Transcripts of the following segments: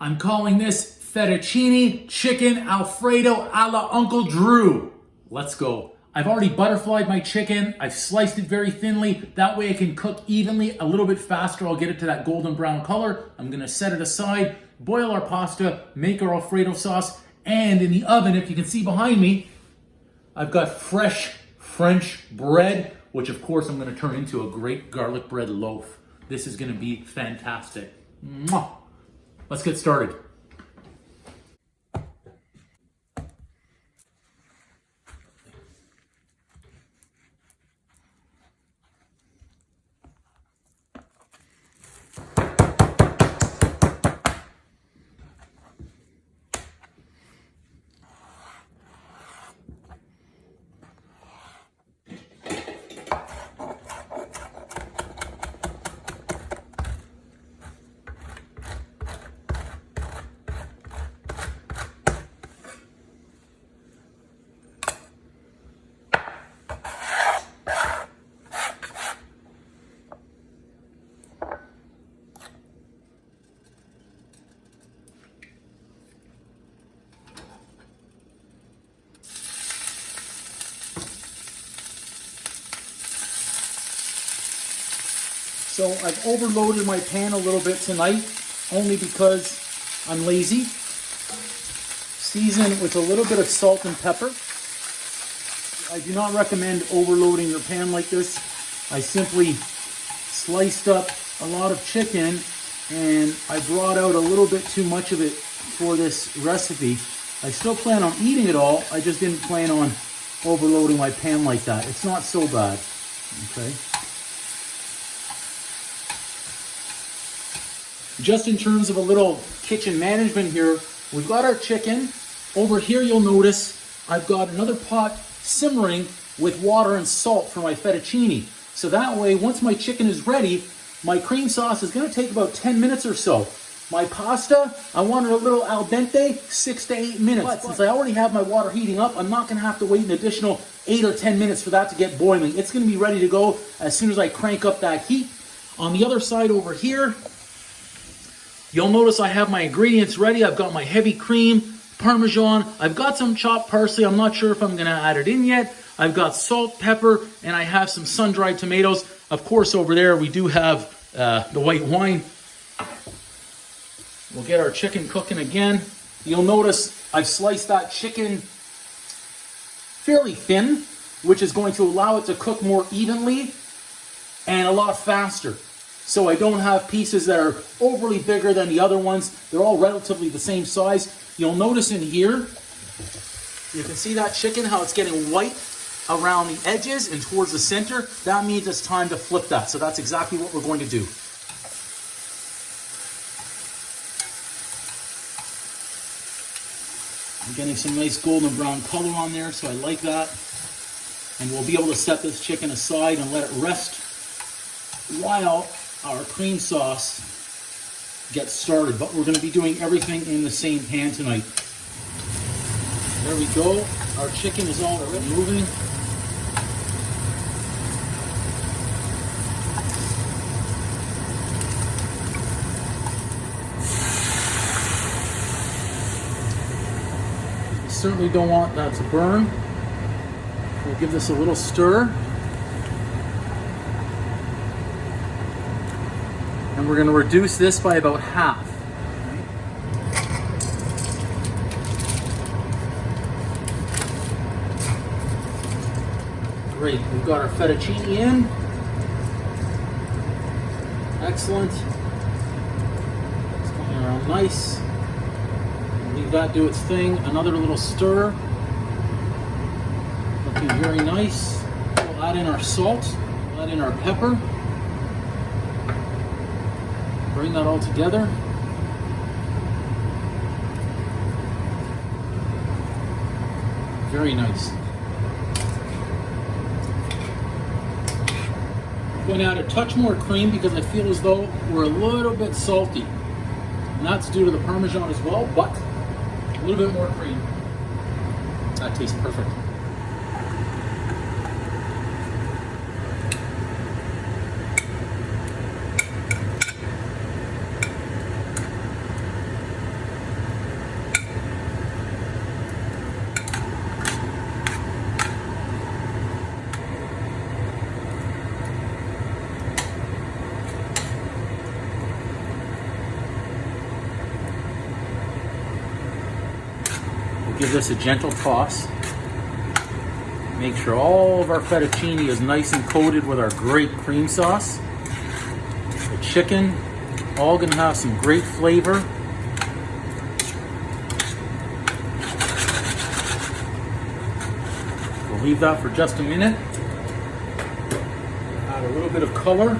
I'm calling this fettuccine chicken Alfredo a la Uncle Drew. Let's go. I've already butterflied my chicken. I've sliced it very thinly. That way I can cook evenly, a little bit faster. I'll get it to that golden brown color. I'm gonna set it aside, boil our pasta, make our Alfredo sauce, and in the oven, if you can see behind me, I've got fresh French bread, which of course I'm gonna turn into a great garlic bread loaf. This is gonna be fantastic. Mwah. Let's get started. So I've overloaded my pan a little bit tonight, only because I'm lazy. Season with a little bit of salt and pepper. I do not recommend overloading your pan like this. I simply sliced up a lot of chicken and I brought out a little bit too much of it for this recipe. I still plan on eating it all, I just didn't plan on overloading my pan like that. It's not so bad, okay? Just in terms of a little kitchen management here, we've got our chicken. Over here you'll notice I've got another pot simmering with water and salt for my fettuccine. So that way, once my chicken is ready, my cream sauce is gonna take about 10 minutes or so. My pasta, I want it a little al dente, 6 to 8 minutes. But since I already have my water heating up, I'm not gonna have to wait an additional 8 or 10 minutes for that to get boiling. It's gonna be ready to go as soon as I crank up that heat. On the other side over here, you'll notice I have my ingredients ready. I've got my heavy cream, Parmesan. I've got some chopped parsley. I'm not sure if I'm gonna add it in yet. I've got salt, pepper, and I have some sun-dried tomatoes. Of course, over there we do have the white wine. We'll get our chicken cooking again. You'll notice I've sliced that chicken fairly thin, which is going to allow it to cook more evenly and a lot faster. So I don't have pieces that are overly bigger than the other ones. They're all relatively the same size. You'll notice in here, you can see that chicken, how it's getting white around the edges and towards the center. That means it's time to flip that. So that's exactly what we're going to do. I'm getting some nice golden brown color on there, so I like that. And we'll be able to set this chicken aside and let it rest while our cream sauce gets started. But we're going to be doing everything in the same pan tonight. There we go. Our chicken is already moving. You certainly don't want that to burn. We'll give this a little stir. And we're going to reduce this by about half. Great, we've got our fettuccine in. Excellent. It's going around nice. Leave that do its thing. Another little stir. Looking very nice. We'll add in our salt. We'll add in our pepper. Bring that all together. Very nice. I'm going to add a touch more cream because I feel as though we're a little bit salty. And that's due to the Parmesan as well, but a little bit more cream. That tastes perfect. give this a gentle toss. Make sure all of our fettuccine is nice and coated with our great cream sauce. The chicken, all gonna have some great flavor. We'll leave that for just a minute. Add a little bit of color.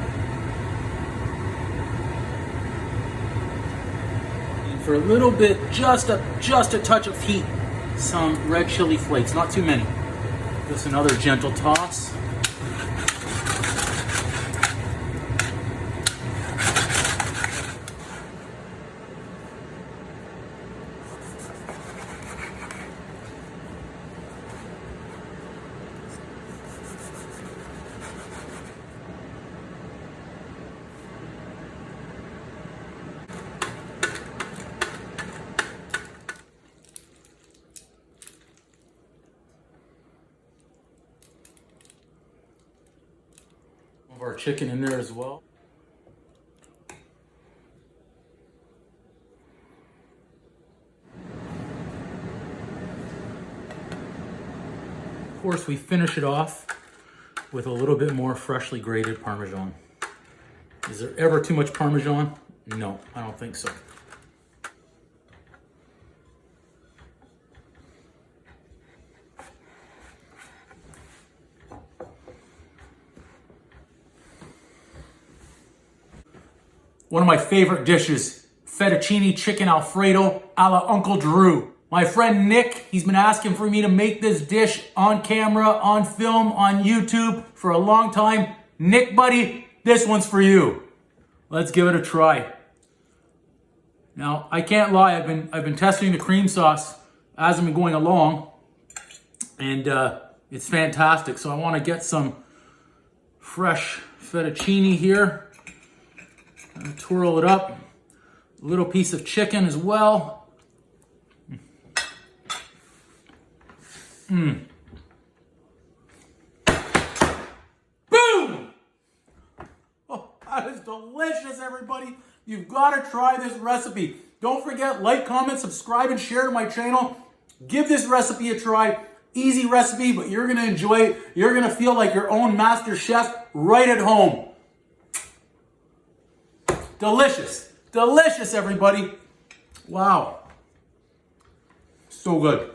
And for a little bit, just a touch of heat, some red chili flakes, not too many. Just another gentle toss. Our chicken in there as well. Of course, we finish it off with a little bit more freshly grated Parmesan. Is there ever too much Parmesan? No, I don't think so. One of my favorite dishes, fettuccine chicken Alfredo a la Uncle Drew. My friend Nick, he's been asking for me to make this dish on camera, on film, on YouTube for a long time. Nick, buddy, this one's for you. Let's give it a try. Now, I can't lie, I've been testing the cream sauce as I've been going along, and it's fantastic. So I want to get some fresh fettuccine here. And twirl it up. A little piece of chicken as well. Boom! Oh, that is delicious, everybody. You've got to try this recipe. Don't forget, like, comment, subscribe, and share to my channel. Give this recipe a try. Easy recipe, but you're going to enjoy it. You're going to feel like your own master chef right at home. Delicious. Delicious, everybody. Wow. So good.